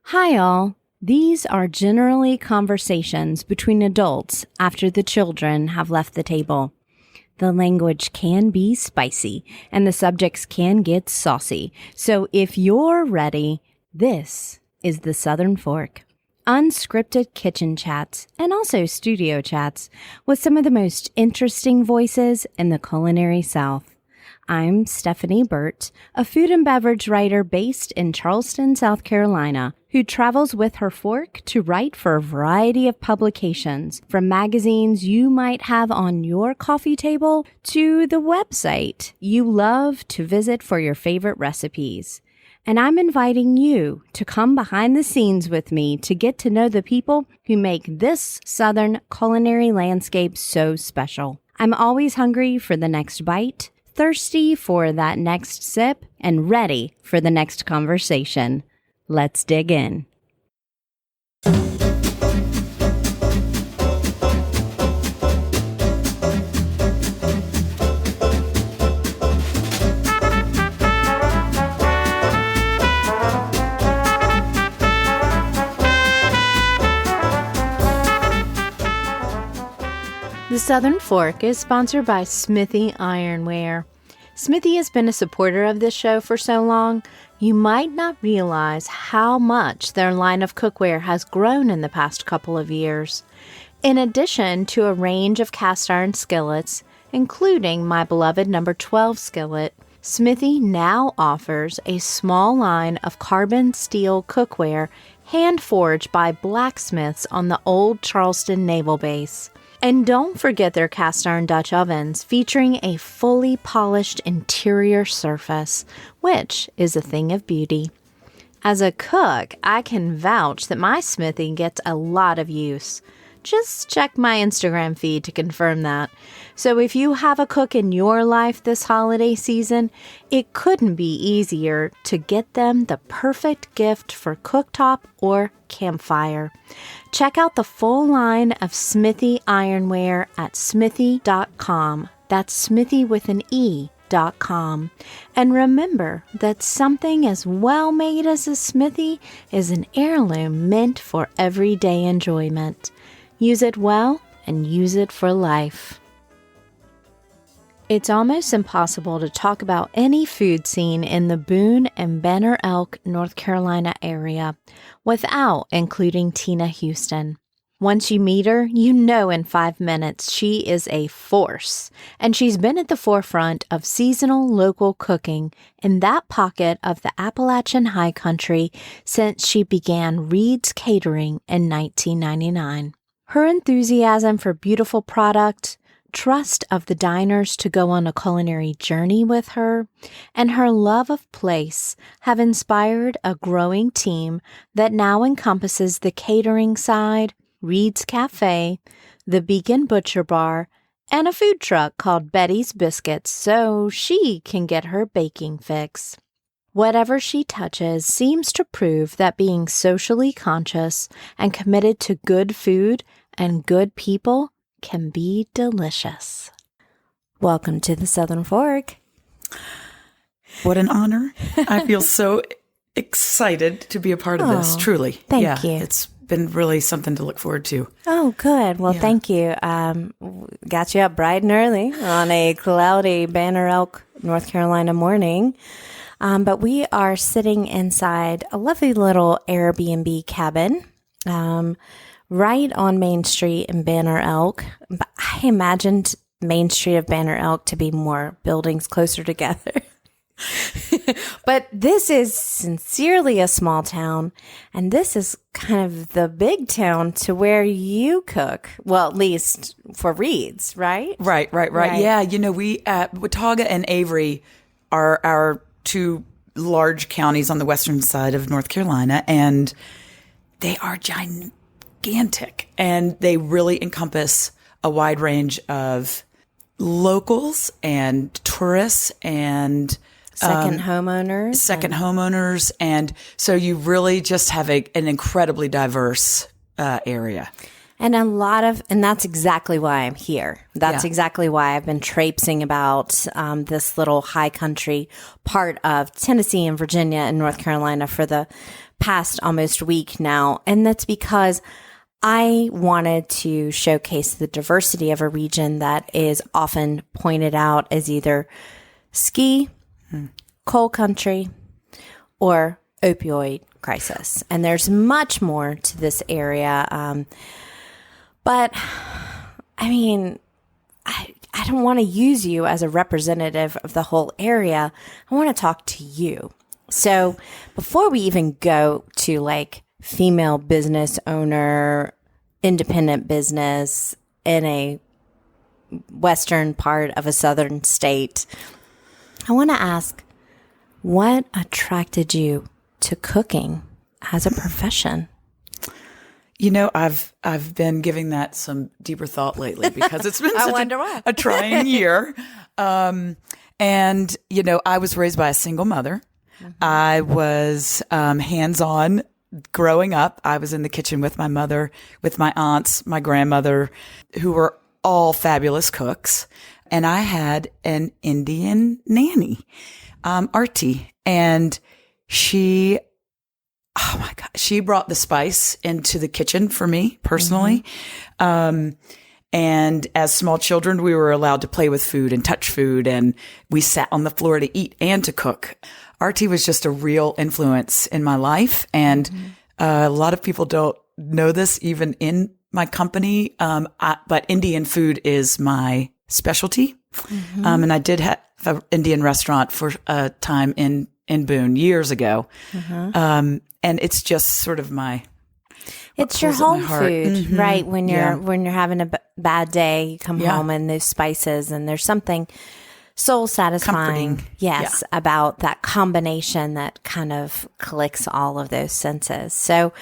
Hi all. These are generally conversations between adults after the children have left the table. The language can be spicy and the subjects can get saucy. So if you're ready, this is the Southern Fork. Unscripted kitchen chats and also studio chats with some of the most interesting voices in the culinary South. I'm Stephanie Burt, a food and beverage writer based in Charleston, South Carolina, who travels with her fork to write for a variety of publications, from magazines you might have on your coffee table to the website you love to visit for your favorite recipes. And I'm inviting you to come behind the scenes with me to get to know the people who make this Southern culinary landscape so special. I'm always hungry for the next bite, thirsty for that next sip, and ready for the next conversation. Let's dig in. The Southern Fork is sponsored by Smithy Ironware. Smithy has been a supporter of this show for so long, you might not realize how much their line of cookware has grown in the past couple of years. In addition to a range of cast iron skillets, including my beloved number 12 skillet, Smithy now offers a small line of carbon steel cookware hand-forged by blacksmiths on the old Charleston Naval Base. And don't forget their cast iron Dutch ovens featuring a fully polished interior surface, which is a thing of beauty. As a cook, I can vouch that my smithy gets a lot of use. Just check my Instagram feed to confirm that. So if you have a cook in your life this holiday season, it couldn't be easier to get them the perfect gift for cooktop or campfire. Check out the full line of Smithy Ironware at smithy.com. That's Smithy with an E.com. And remember that something as well made as a smithy is an heirloom meant for everyday enjoyment. Use it well and use it for life. It's almost impossible to talk about any food scene in the Boone and Banner Elk, North Carolina area without including Tina Houston. Once you meet her, you know in 5 minutes she is a force, and she's been at the forefront of seasonal local cooking in that pocket of the Appalachian High Country since she began Reid's Catering in 1999. Her enthusiasm for beautiful product, trust of the diners to go on a culinary journey with her, and her love of place have inspired a growing team that now encompasses the catering side, Reid's Cafe, the Beacon Butcher Bar, and a food truck called Betty's Biscuits so she can get her baking fix. Whatever she touches seems to prove that being socially conscious and committed to good food and good people can be delicious. Welcome to the Southern Fork. What an honor. I feel so excited to be a part of this, truly. Thank you. It's been really something to look forward to. Oh, good. Well, thank you. Got you up bright and early on a cloudy Banner Elk, North Carolina morning. But we are sitting inside a lovely little Airbnb cabin right on Main Street in Banner Elk. But I imagined Main Street of Banner Elk to be more buildings closer together. But this is sincerely a small town, and this is kind of the big town to where you cook. Well, at least for Reid's, right? Right. Yeah, you know, we Watauga and Avery are our two large counties on the western side of North Carolina, and they are gigantic, and they really encompass a wide range of locals and tourists and second homeowners. And so you really just have an incredibly diverse area. And that's exactly why I'm here. That's exactly why I've been traipsing about this little high country part of Tennessee and Virginia and North Carolina for the past almost week now. And that's because I wanted to showcase the diversity of a region that is often pointed out as either ski, coal country, or opioid crisis. And there's much more to this area. But I mean, I don't want to use you as a representative of the whole area. I want to talk to you. So before we even go to like female business owner, independent business in a western part of a southern state, I want to ask, what attracted you to cooking as a profession? You know, I've been giving that some deeper thought lately because it's been such a trying year. And, you know, I was raised by a single mother. Mm-hmm. I was hands-on growing up. I was in the kitchen with my mother, with my aunts, my grandmother, who were all fabulous cooks. And I had an Indian nanny, Artie, and she... oh my God. She brought the spice into the kitchen for me personally. Mm-hmm. And as small children, we were allowed to play with food and touch food, and we sat on the floor to eat and to cook. Artie was just a real influence in my life. And a lot of people don't know this even in my company. But Indian food is my specialty. Mm-hmm. And I did have an Indian restaurant for a time in Boone years ago. Mm-hmm. And it's just sort of it's your home food, mm-hmm. right? When you're having a bad day, you come home and those spices, and there's something soul satisfying, about that combination that kind of clicks all of those senses. So,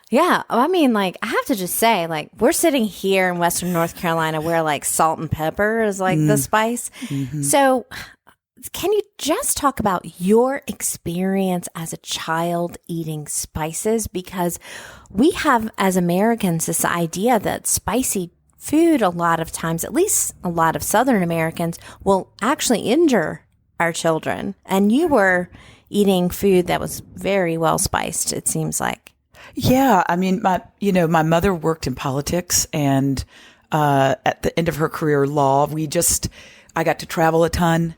yeah, I mean, like, I have to just say, like, we're sitting here in Western North Carolina where like salt and pepper is like the spice. Mm-hmm. So, can you just talk about your experience as a child eating spices? Because we have, as Americans, this idea that spicy food, a lot of times, at least a lot of Southern Americans, will actually injure our children. And you were eating food that was very well spiced, it seems like. Yeah. I mean, my mother worked in politics, and at the end of her career, law. I got to travel a ton.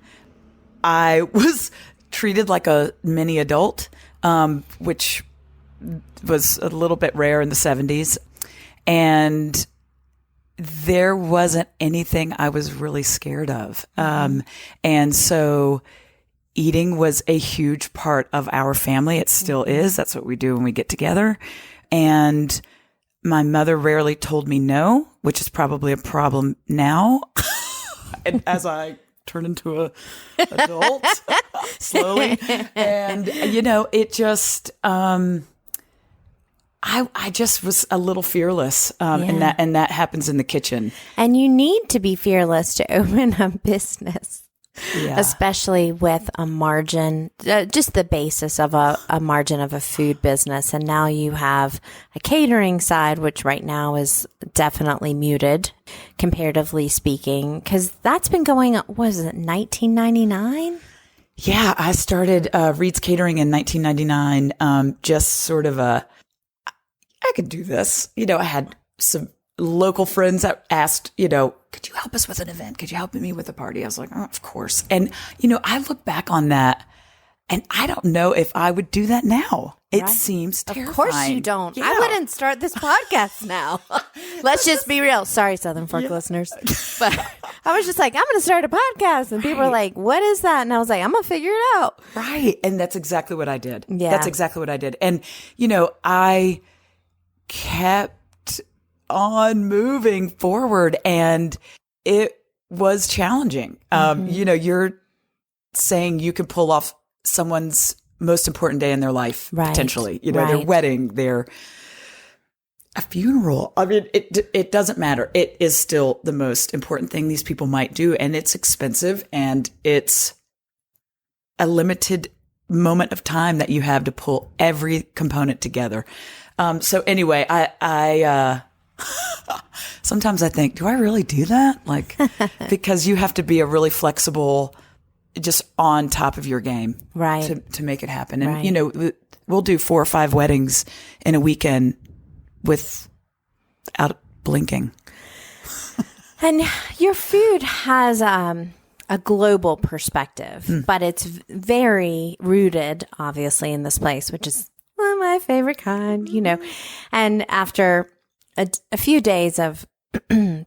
I was treated like a mini adult, which was a little bit rare in the 70s. And there wasn't anything I was really scared of. And so eating was a huge part of our family. It still is. That's what we do when we get together. And my mother rarely told me no, which is probably a problem now. And as I turn into a adult slowly. And, you know, it just, I just was a little fearless. And that happens in the kitchen. And you need to be fearless to open a business, especially with a margin, just the basis of a margin of a food business. And now you have a catering side, which right now is definitely muted, comparatively speaking, because that's been going on, was it 1999? Yeah, I started Reid's Catering in 1999, just sort of I could do this. You know, I had some local friends that asked, you know, could you help us with an event? Could you help me with a party? I was like, oh, of course. And, you know, I look back on that and I don't know if I would do that now. It seems terrifying. Of course you don't. Yeah. I wouldn't start this podcast now. Let's just be real. Sorry, Southern Fork listeners. But I was just like, I'm going to start a podcast. And people were like, what is that? And I was like, I'm going to figure it out. Right. And that's exactly what I did. Yeah. That's exactly what I did. And, you know, I kept on moving forward, and it was challenging. You know, you're saying you could pull off someone's most important day in their life, potentially, you know, their wedding, their a funeral. I mean, it doesn't matter. It is still the most important thing these people might do. And it's expensive, and it's a limited moment of time that you have to pull every component together. So anyway, I sometimes I think, do I really do that? Like, because you have to be a really flexible, just on top of your game, to make it happen. And, you know, we'll do 4 or 5 weddings in a weekend without blinking. And your food has a global perspective, but it's very rooted, obviously, in this place, which is my favorite kind, And after a few days of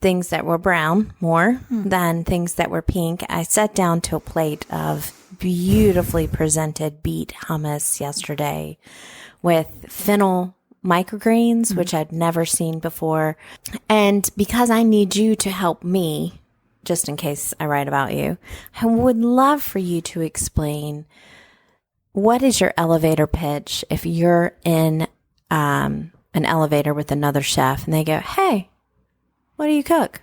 things that were brown more than things that were pink, I sat down to a plate of beautifully presented beet hummus yesterday with fennel microgreens, which I'd never seen before. And because I need you to help me, just in case I write about you, I would love for you to explain, what is your elevator pitch if you're in an elevator with another chef and they go, hey, what do you cook?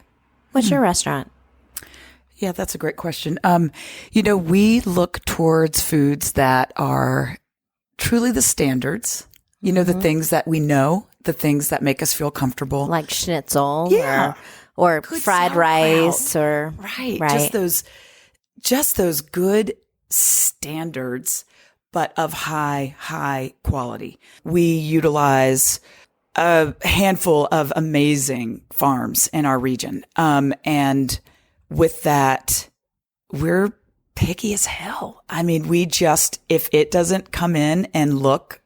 What's your restaurant? Yeah, that's a great question. We look towards foods that are truly the standards, the things that we know, the things that make us feel comfortable. Like schnitzel or fried rice or right. Just those good standards, but of high quality. We utilize a handful of amazing farms in our region. And with that, we're picky as hell. I mean, if it doesn't come in and look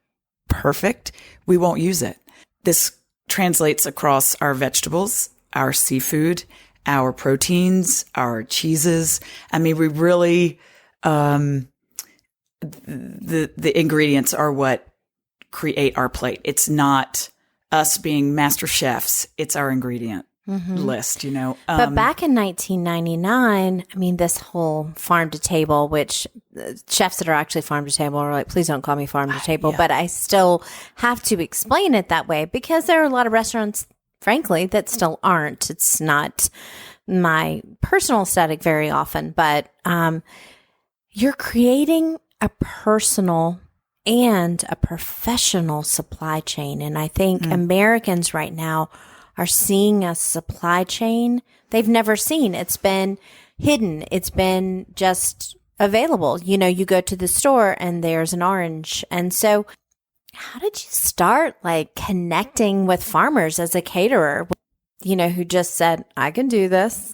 perfect, we won't use it. This translates across our vegetables, our seafood, our proteins, our cheeses. I mean, we really, the ingredients are what create our plate. It's not us being master chefs. It's our ingredient list, But back in 1999, I mean, this whole farm to table, which chefs that are actually farm to table are like, please don't call me farm to table. But I still have to explain it that way because there are a lot of restaurants, frankly, that still aren't. It's not my personal aesthetic very often, but you're creating a personal and a professional supply chain. And I think Americans right now are seeing a supply chain they've never seen. It's been hidden. It's been just available. You go to the store and there's an orange. And so how did you start connecting with farmers as a caterer, who just said, I can do this?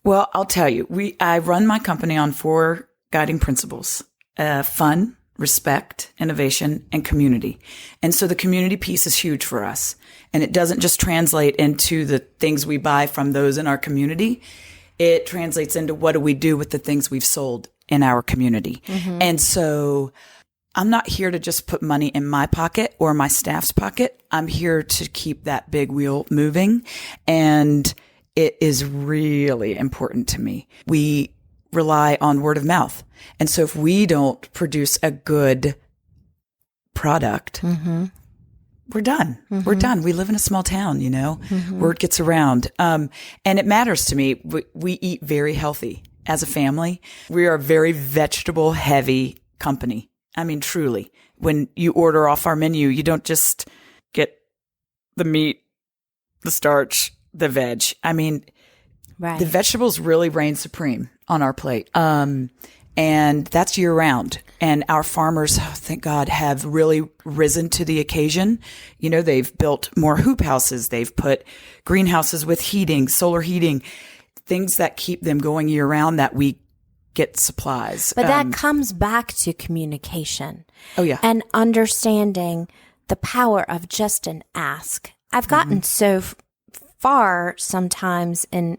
Well, I'll tell you, I run my company on 4 guiding principles: fun, respect, innovation, and community. And so the community piece is huge for us. And it doesn't just translate into the things we buy from those in our community. It translates into what do we do with the things we've sold in our community. And so I'm not here to just put money in my pocket or my staff's pocket. I'm here to keep that big wheel moving. And it is really important to me. We rely on word of mouth. And so if we don't produce a good product, we're done. We're done. We live in a small town, word gets around. And it matters to me. We eat very healthy as a family. We are a very vegetable heavy company. I mean, truly, when you order off our menu, you don't just get the meat, the starch, the veg. I mean, the vegetables really reign supreme on our plate. And that's year round. And our farmers, thank God, have really risen to the occasion. They've built more hoop houses. They've put greenhouses with heating, solar heating, things that keep them going year round that we get supplies. But that comes back to communication. Oh, yeah. And understanding the power of just an ask. I've gotten so far sometimes in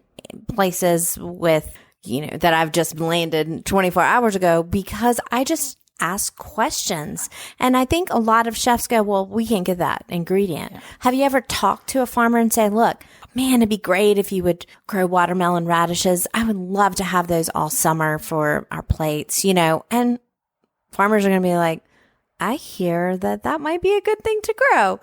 places with that I've just landed 24 hours ago because I just ask questions. And I think a lot of chefs go, well, we can't get that ingredient. Yeah. Have you ever talked to a farmer and say, look, man, it'd be great if you would grow watermelon radishes. I would love to have those all summer for our plates, and farmers are going to be like, I hear that might be a good thing to grow,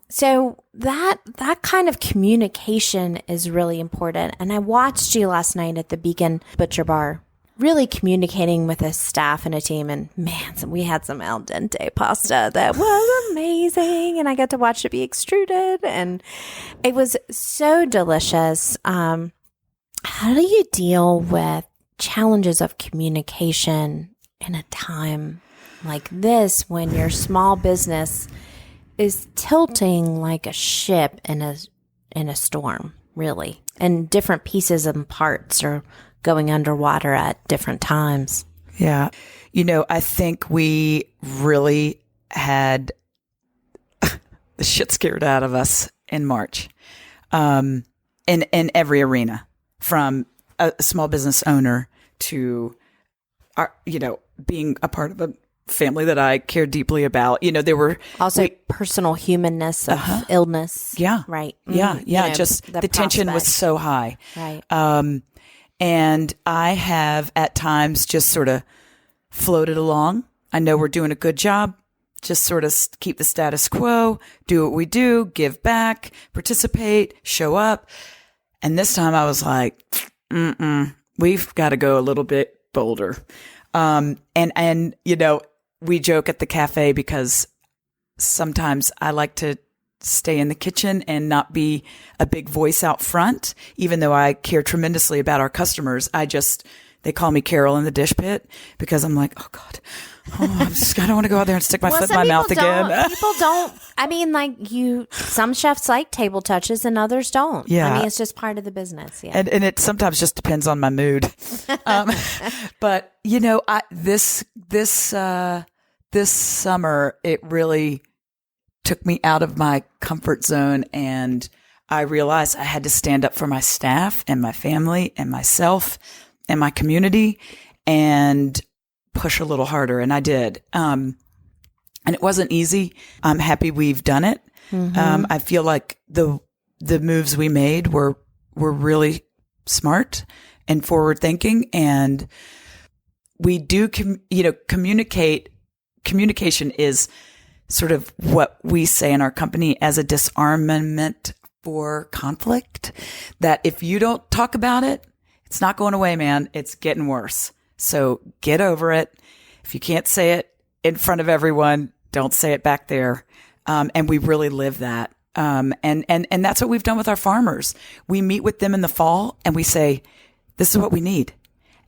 So that kind of communication is really important. And I watched you last night at the Beacon Butcher Bar, really communicating with a staff and a team. And man, we had some al dente pasta that was amazing. And I got to watch it be extruded. And it was so delicious. How do you deal with challenges of communication in a time like this when your small business is tilting like a ship in a storm, really, and different pieces and parts are going underwater at different times. Yeah. I think we really had the shit scared out of us in March, in every arena, from a small business owner to being a part of a family that I care deeply about. There were also personal humanness of illness. Yeah. Right. Yeah. Yeah. Just the tension was so high. Right. And I have at times just sort of floated along. I know we're doing a good job. Just sort of keep the status quo, do what we do, give back, participate, show up. And this time I was like, we've got to go a little bit bolder. And we joke at the cafe because sometimes I like to stay in the kitchen and not be a big voice out front, even though I care tremendously about our customers. They call me Carol in the dish pit because I'm like, oh God, I don't want to go out there and stick my foot in my mouth again. People don't. I mean, some chefs like table touches and others don't. Yeah. I mean, it's just part of the business. Yeah. And it sometimes just depends on my mood. But this summer, it really took me out of my comfort zone, and I realized I had to stand up for my staff and my family and myself and my community and push a little harder. And I did. And it wasn't easy. I'm happy we've done it. Mm-hmm. I feel like the moves we made were really smart and forward thinking. And we do, communicate. Communication is sort of what we say in our company as a disarmament for conflict, that if you don't talk about it, it's not going away, man. It's getting worse. So get over it. If you can't say it in front of everyone, don't say it back there. And we really live that. And that's what we've done with our farmers. We meet with them in the fall and we say, this is what we need.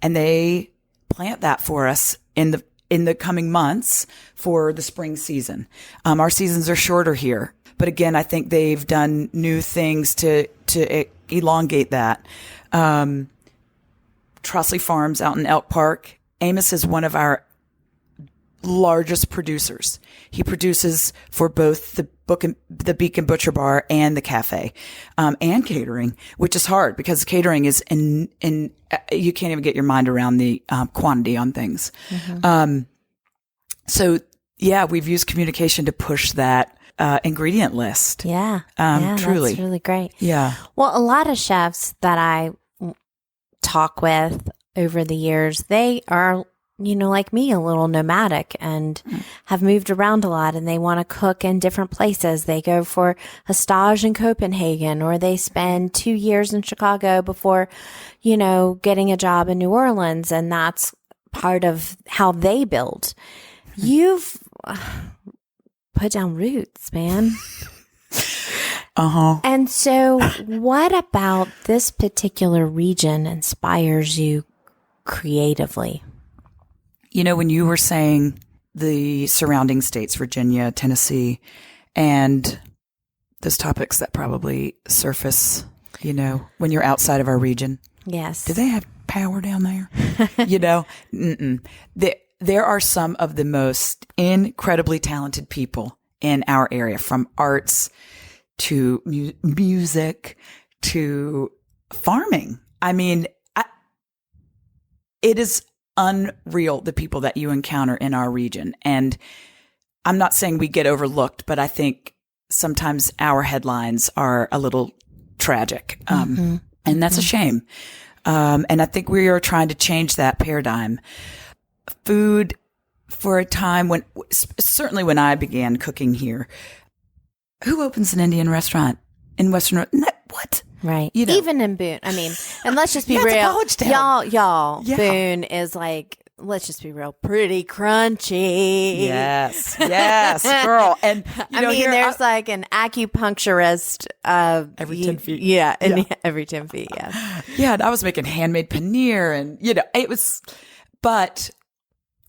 And they plant that for us in the coming months for the spring season. Our seasons are shorter here, but again, I think they've done new things to elongate that. Trossley Farms out in Elk Park. Amos is one of our largest producers. He produces for both the Beacon Butcher Bar and the cafe, and catering, which is hard because catering is in you can't even get your mind around the quantity on things. Mm-hmm. So yeah, we've used communication to push that ingredient list. Yeah. Truly. That's really great. Yeah. Well, a lot of chefs that I talk with over the years, they are, like me, a little nomadic and have moved around a lot, and they want to cook in different places. They go for a stage in Copenhagen, or they spend 2 years in Chicago before, getting a job in New Orleans. And that's part of how they build. You've put down roots, man. And so what about this particular region inspires you creatively? When you were saying the surrounding states, Virginia, Tennessee, and those topics that probably surface, when you're outside of our region. Yes. Do they have power down there? There are some of the most incredibly talented people in our area, from arts to music to farming. I mean, it is unreal, the people that you encounter in our region. And I'm not saying we get overlooked, but I think sometimes our headlines are a little tragic. And that's a shame. And I think we are trying to change that paradigm. Food, for a time certainly when I began cooking here, who opens an Indian restaurant in Western? What? Right. Even in Boone. I mean, and let's just be real. Y'all, yeah. Boone is let's just be real, pretty crunchy. Yes, girl. And there's an acupuncturist every 10 feet. Yeah, every 10 feet. Yeah. Yeah, and I was making handmade paneer, and it was, but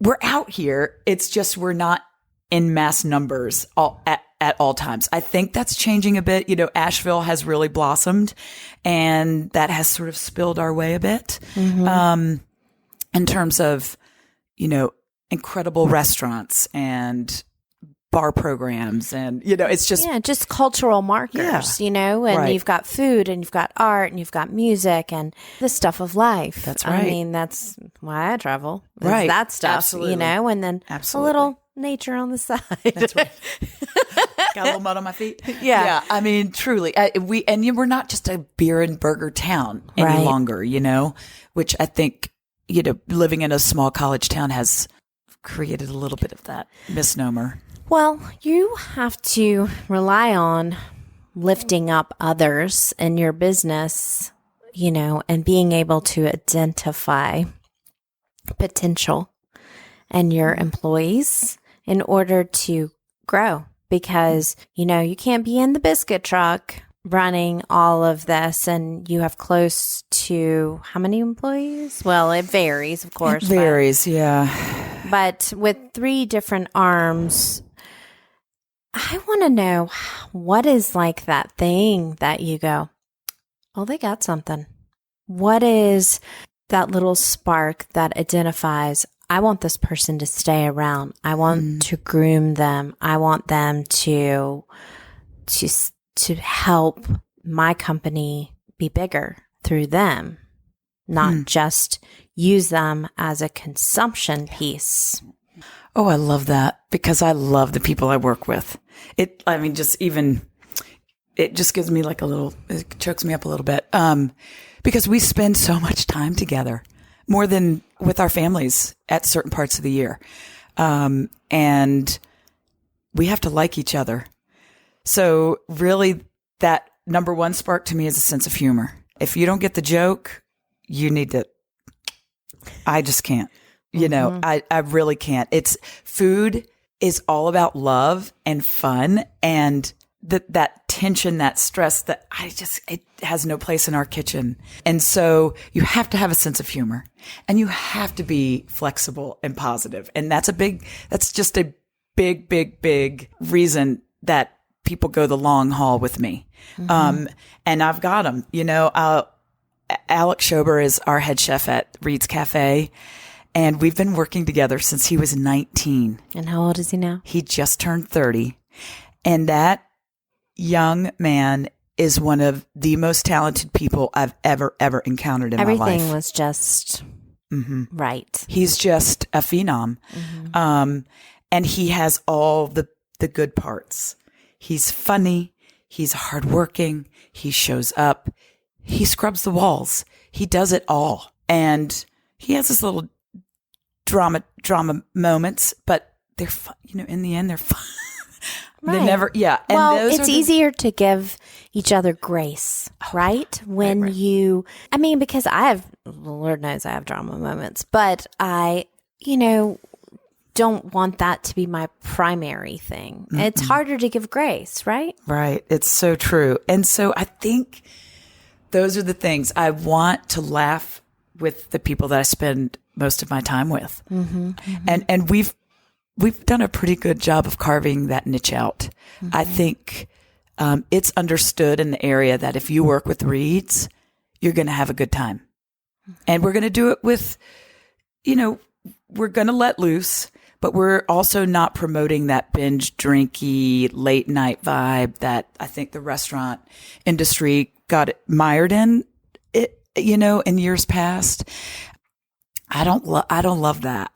we're out here. It's just we're not in mass numbers at all times. I think that's changing a bit. Asheville has really blossomed, and that has sort of spilled our way a bit in terms of, incredible restaurants and bar programs. And, it's just. Yeah, just cultural markers, and right. You've got food and you've got art and you've got music and the stuff of life. That's right. I mean, that's why I travel. Right. That stuff, Absolutely. and then Absolutely. a little nature on the side. That's right. Got a little mud on my feet. Yeah. I mean, truly, we're not just a beer and burger town any Right. longer, which I think, living in a small college town has created a little bit of that misnomer. Well, you have to rely on lifting up others in your business, and being able to identify potential in your employees in order to grow. Because, you can't be in the biscuit truck running all of this and you have close to how many employees? Well, it varies, of course. It varies, yeah. But with 3 different arms, I want to know what is like that thing that you go, oh, they got something. What is that little spark that identifies, I want this person to stay around. I want to groom them. I want them to help my company be bigger through them, not just use them as a consumption piece. Oh, I love that because I love the people I work with. It just gives me it chokes me up a little bit. Because we spend so much time together, more than with our families at certain parts of the year. And we have to like each other. So really that number one spark to me is a sense of humor. If you don't get the joke, I just can't. I really can't. Food is all about love and fun and that tension, that stress that it has no place in our kitchen. And so you have to have a sense of humor and you have to be flexible and positive. And that's just a big, big, big reason that people go the long haul with me. And I've got them, Alex Schober is our head chef at Reid's Cafe. And we've been working together since he was 19. And how old is he now? He just turned 30. And that young man is one of the most talented people I've ever encountered in my life. Everything was just right. He's just a phenom. And he has all the good parts. He's funny. He's hardworking. He shows up. He scrubs the walls. He does it all. And he has this little drama moments, but they're fun. In the end, they're fun. Right. They never, yeah. And well, it's easier to give each other grace, right? When right. Because Lord knows I have drama moments, but I, don't want that to be my primary thing. Mm-mm. It's harder to give grace, right? Right. It's so true. And so I think those are the things I want to laugh with the people that I spend most of my time with. And we've done a pretty good job of carving that niche out. I think it's understood in the area that if you work with Reids, you're going to have a good time. And we're going to do it with, we're going to let loose, but we're also not promoting that binge drinky late night vibe that I think the restaurant industry got mired in in years past. I don't love that.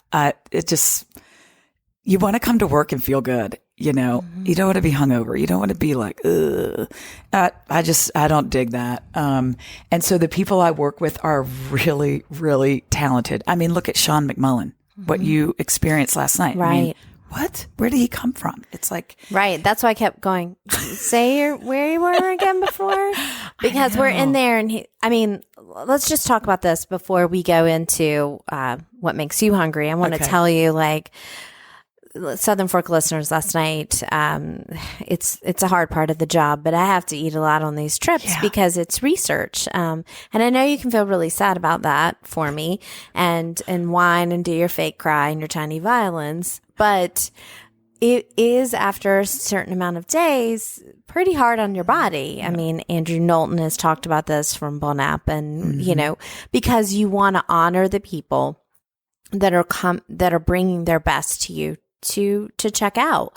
You want to come to work and feel good. You don't want to be hungover. You don't want to be like, ugh. I don't dig that. And so the people I work with are really, really talented. I mean, look at Sean McMullen, what you experienced last night. Right. I mean, what? Where did he come from? It's like. Right. That's why I kept going, say where you were again before. Because we're in there and let's just talk about this before we go into what makes you hungry. I want to tell you, Southern Fork listeners, last night, it's a hard part of the job, but I have to eat a lot on these trips because it's research. And I know you can feel really sad about that for me and whine and do your fake cry and your tiny violins. But it is, after a certain amount of days, pretty hard on your body. I mean, Andrew Knowlton has talked about this from Bonap, and, you know, because you want to honor the people that are bringing their best to you to check out.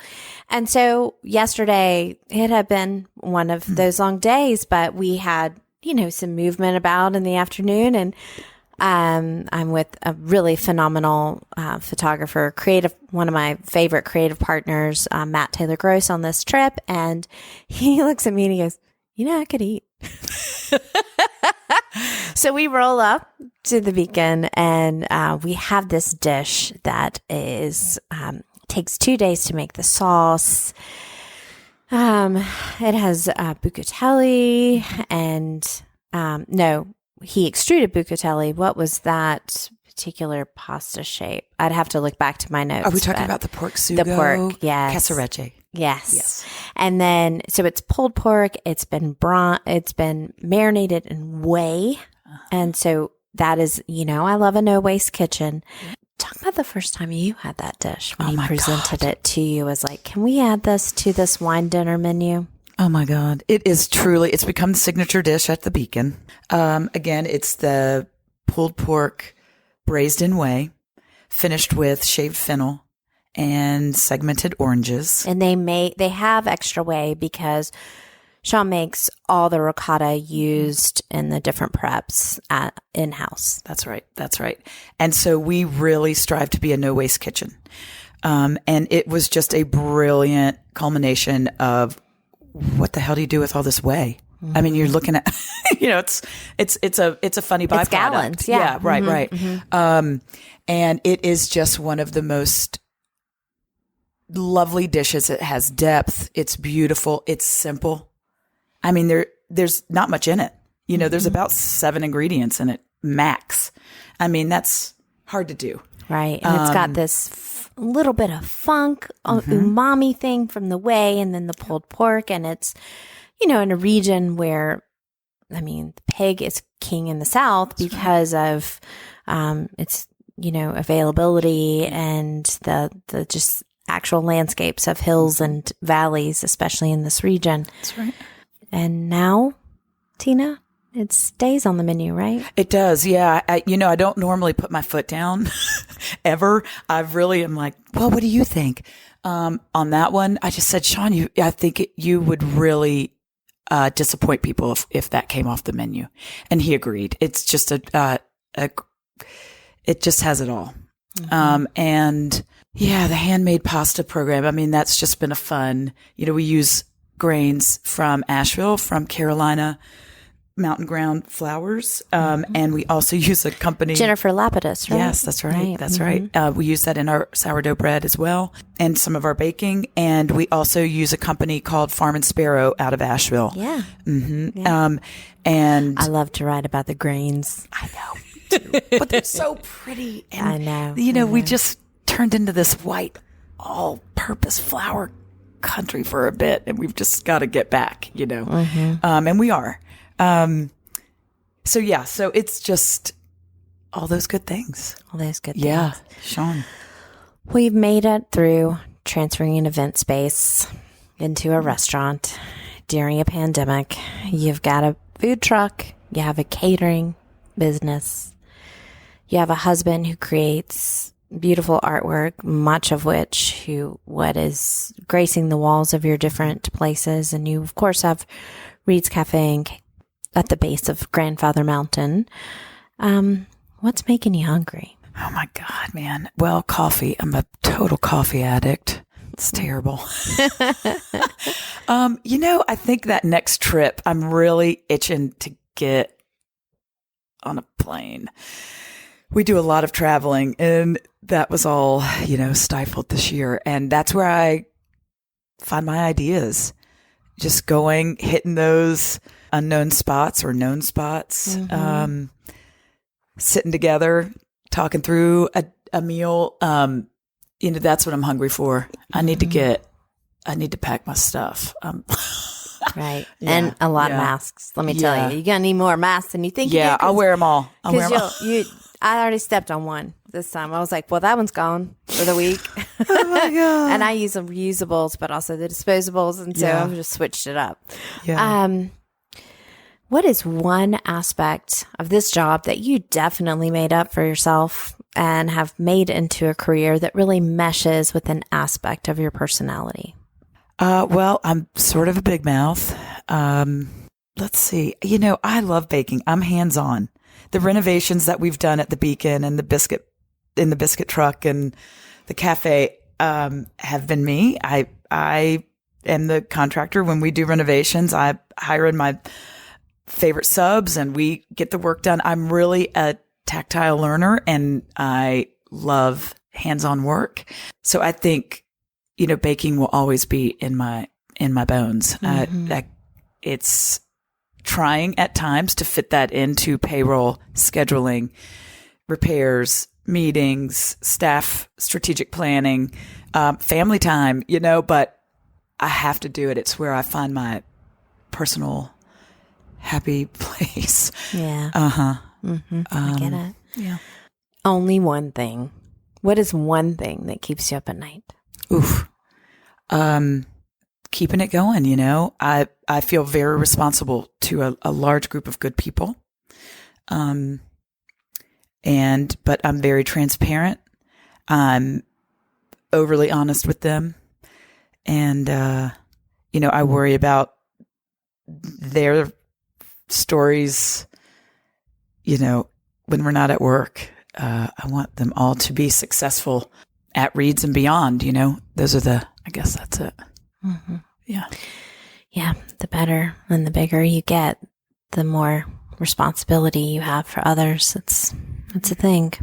And so yesterday, it had been one of those long days, but we had, you know, some movement about in the afternoon, and I'm with a really phenomenal photographer, one of my favorite creative partners, Matt Taylor Gross, on this trip. And he looks at me and he goes, you know, I could eat. So we roll up to the Beacon, and we have this dish that is takes 2 days to make the sauce. It has bucatelli and he extruded bucatelli. What was that particular pasta shape? I'd have to look back to my notes. Are we talking about the pork sugo? The pork, yes. Casarecce. Yes. And then, so it's pulled pork. It's been marinated in whey. And so that is, you know, I love a no waste kitchen. Talk about the first time you had that dish when he presented it to you. As like, can we add this to this wine dinner menu? Oh my God. It's become the signature dish at the Beacon. Again, it's the pulled pork braised in whey, finished with shaved fennel and segmented oranges. And they have extra whey because Sean makes all the ricotta used in the different preps in-house. That's right. And so we really strive to be a no waste kitchen. And it was just a brilliant culmination of, what the hell do you do with all this whey? Mm-hmm. I mean, you're looking at, you know, it's a funny byproduct. It's gallons. Yeah. Right. Mm-hmm. And it is just one of the most lovely dishes. It has depth. It's beautiful. It's simple. I mean, there's not much in it. You know, there's about 7 ingredients in it, max. I mean, that's hard to do. Right. And it's got this little bit of funk, umami thing from the whey, and then the pulled pork. And it's, you know, in a region where, I mean, the pig is king in the South because of its, you know, availability and the just actual landscapes of hills and valleys, especially in this region. That's right. And now, Tina, it stays on the menu, right? It does, yeah. I don't normally put my foot down ever. I really am like, well, what do you think? On that one, I just said, Sean, I think you would really disappoint people if that came off the menu. And he agreed. It's just it just has it all. Mm-hmm. And yeah, the handmade pasta program. I mean, that's just been a fun, you know, we use grains from Asheville, from Carolina, mountain ground flours. And we also use a company. Jennifer Lapidus, right? Yes, that's right. That's right. We use that in our sourdough bread as well, and some of our baking. And we also use a company called Farm and Sparrow out of Asheville. Yeah. Mm-hmm. Yeah. And I love to write about the grains. I know. Too. But they're so pretty. And, I know. You know, we just turned into this white, all-purpose flour country for a bit, and we've just got to get back, you know. And we are. So it's just all those good things. Yeah, Sean. We've made it through transferring an event space into a restaurant during a pandemic. You've got a food truck. You have a catering business. You have a husband who creates beautiful artwork, much of which what is gracing the walls of your different places. And you, of course, have Reid's Cafe at the base of Grandfather Mountain. What's making you hungry? Oh my God, man. Well, coffee. I'm a total coffee addict. It's terrible. You know, I think that next trip, I'm really itching to get on a plane. We do a lot of traveling, and that was all, you know, stifled this year. And that's where I find my ideas. Just going, hitting those unknown spots or known spots, sitting together, talking through a meal. that's what I'm hungry for. I need to pack my stuff. Right. Yeah, and a lot of masks. Let me tell you, you're going to need more masks than you think you do. Yeah, I'll wear them all. I already stepped on one this time. I was like, well, that one's gone for the week. Oh my God. And I use the reusables, but also the disposables. And so I've just switched it up. Yeah. What is one aspect of this job that you definitely made up for yourself and have made into a career that really meshes with an aspect of your personality? Well, I'm sort of a big mouth. Let's see. I love baking. I'm hands-on. The renovations that we've done at the Beacon and the biscuit truck and the cafe have been me. I am the contractor when we do renovations. I hire in my favorite subs and we get the work done. I'm really a tactile learner and I love hands-on work. So I think, baking will always be in my bones. It's trying at times to fit that into payroll, scheduling, repairs, meetings, staff, strategic planning, family time, but I have to do it. It's where I find my personal happy place. Yeah. I get it. Yeah. Only one thing. What is one thing that keeps you up at night? Oof. Keeping it going, I feel very responsible to a large group of good people. But I'm very transparent. I'm overly honest with them. And, I worry about their stories, when we're not at work. I want them all to be successful at Reid's and beyond, those are I guess that's it. Mm-hmm. Yeah. Yeah. The better and the bigger you get, the more responsibility you have for others. It's a thing.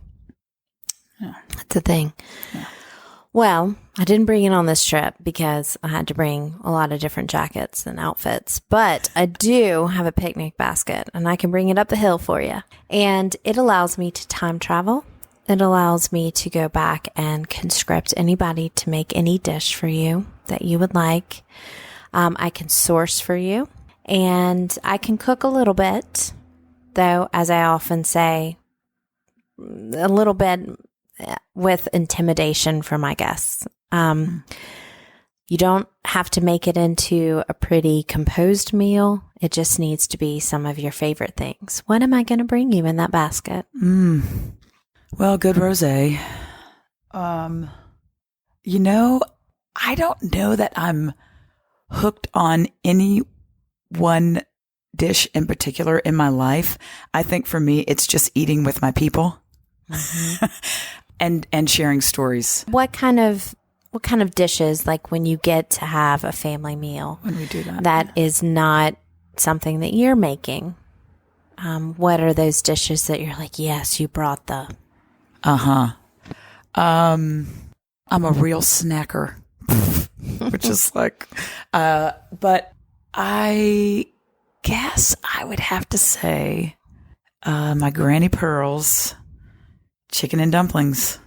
Yeah. It's a thing. Yeah. Well, I didn't bring it on this trip because I had to bring a lot of different jackets and outfits, but I do have a picnic basket and I can bring it up the hill for you. And it allows me to time travel. It allows me to go back and conscript anybody to make any dish for you that you would like. I can source for you and I can cook a little bit, though, as I often say, a little bit with intimidation for my guests. You don't have to make it into a pretty composed meal. It just needs to be some of your favorite things. What am I going to bring you in that basket? Well, good rosé. I don't know that I'm hooked on any one dish in particular in my life. I think for me, it's just eating with my people and sharing stories. What kind of dishes, like when you get to have a family meal, when we do that is not something that you're making? What are those dishes that you're like, yes, you brought the... I'm a real snacker, which is like, but I guess I would have to say, my Granny Pearl's chicken and dumplings.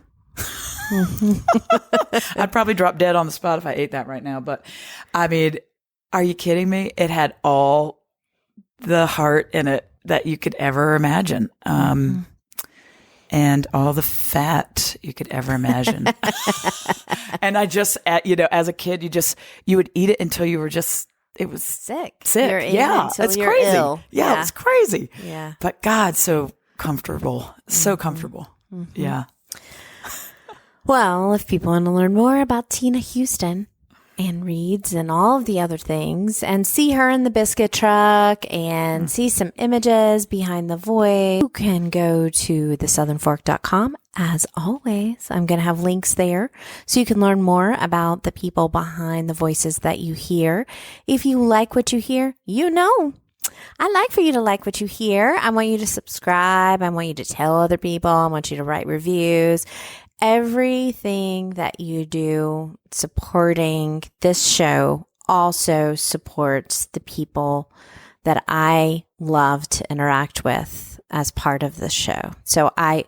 I'd probably drop dead on the spot if I ate that right now, but I mean, are you kidding me? It had all the heart in it that you could ever imagine. And all the fat you could ever imagine. And I just, as a kid, you would eat it until you were it was sick. You're it's crazy. Ill. Yeah, it's crazy. Yeah. But God, so comfortable. So comfortable. Yeah. Well, if people want to learn more about Tina Houston and Reid's and all of the other things and see her in the biscuit truck and see some images behind the voice, you can go to thesouthernfork.com. As always, I'm going to have links there so you can learn more about the people behind the voices that you hear. If you like what you hear, I like for you to like what you hear. I want you to subscribe. I want you to tell other people. I want you to write reviews. Everything that you do supporting this show also supports the people that I love to interact with as part of the show. So I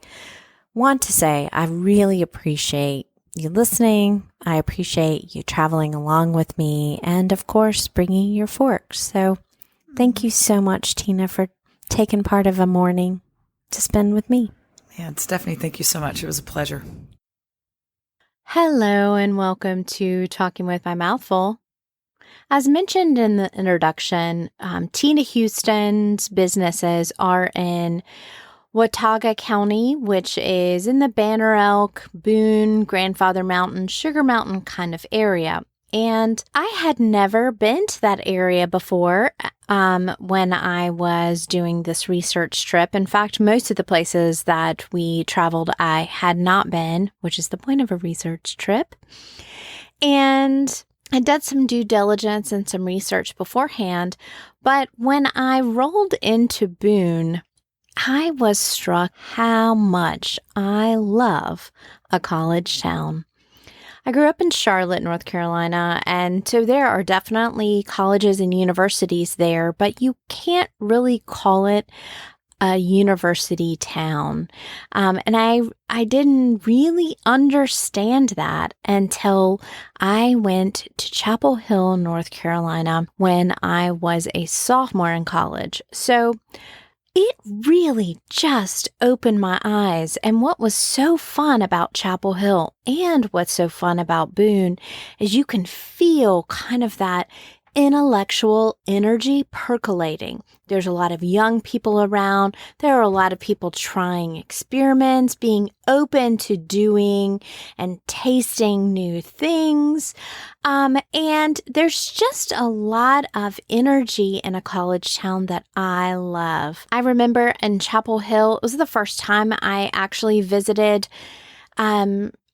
want to say I really appreciate you listening. I appreciate you traveling along with me and, of course, bringing your forks. So thank you so much, Tina, for taking part of a morning to spend with me. Yeah, Stephanie, thank you so much. It was a pleasure. Hello and welcome to Talking with My Mouth Full. As mentioned in the introduction, Tina Houston's businesses are in Watauga County, which is in the Banner Elk, Boone, Grandfather Mountain, Sugar Mountain kind of area. And I had never been to that area before when I was doing this research trip. In fact, most of the places that we traveled, I had not been, which is the point of a research trip. And I did some due diligence and some research beforehand. But when I rolled into Boone, I was struck how much I love a college town. I grew up in Charlotte, North Carolina, and so there are definitely colleges and universities there, but you can't really call it a university town. And I didn't really understand that until I went to Chapel Hill, North Carolina, when I was a sophomore in college. So it really just opened my eyes. And what was so fun about Chapel Hill and what's so fun about Boone is you can feel kind of that intellectual energy percolating. There's a lot of young people around. There are a lot of people trying experiments, being open to doing and tasting new things. And there's just a lot of energy in a college town that I love. I remember in Chapel Hill, it was the first time I actually visited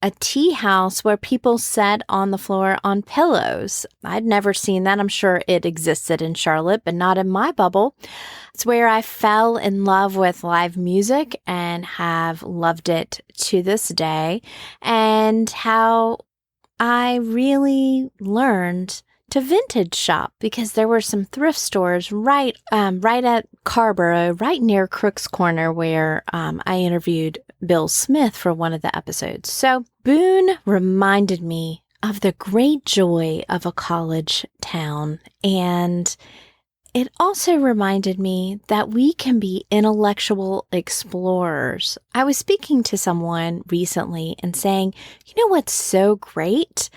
a tea house where people sat on the floor on pillows. I'd never seen that. I'm sure it existed in Charlotte, but not in my bubble. It's where I fell in love with live music and have loved it to this day, and how I really learned to vintage shop because there were some thrift stores right at Carborough, right near Crook's Corner, where I interviewed Bill Smith for one of the episodes. So Boone reminded me of the great joy of a college town, and it also reminded me that we can be intellectual explorers. I was speaking to someone recently and saying, you know what's so great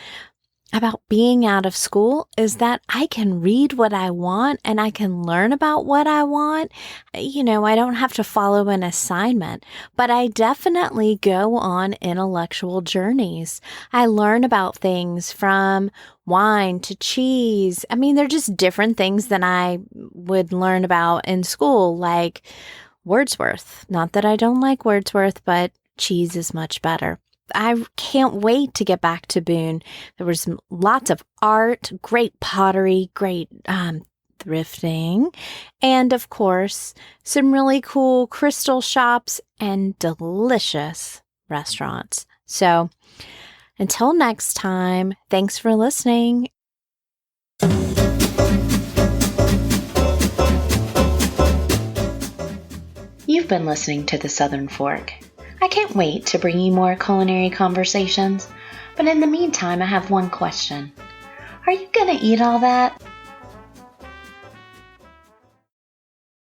about being out of school is that I can read what I want and I can learn about what I want. You know, I don't have to follow an assignment, but I definitely go on intellectual journeys. I learn about things from wine to cheese. I mean, they're just different things than I would learn about in school, like Wordsworth. Not that I don't like Wordsworth, but cheese is much better. I can't wait to get back to Boone. There was lots of art, great pottery, great thrifting, and of course, some really cool crystal shops and delicious restaurants. So until next time, thanks for listening. You've been listening to The Southern Fork. I can't wait to bring you more culinary conversations, but in the meantime, I have one question. Are you gonna eat all that?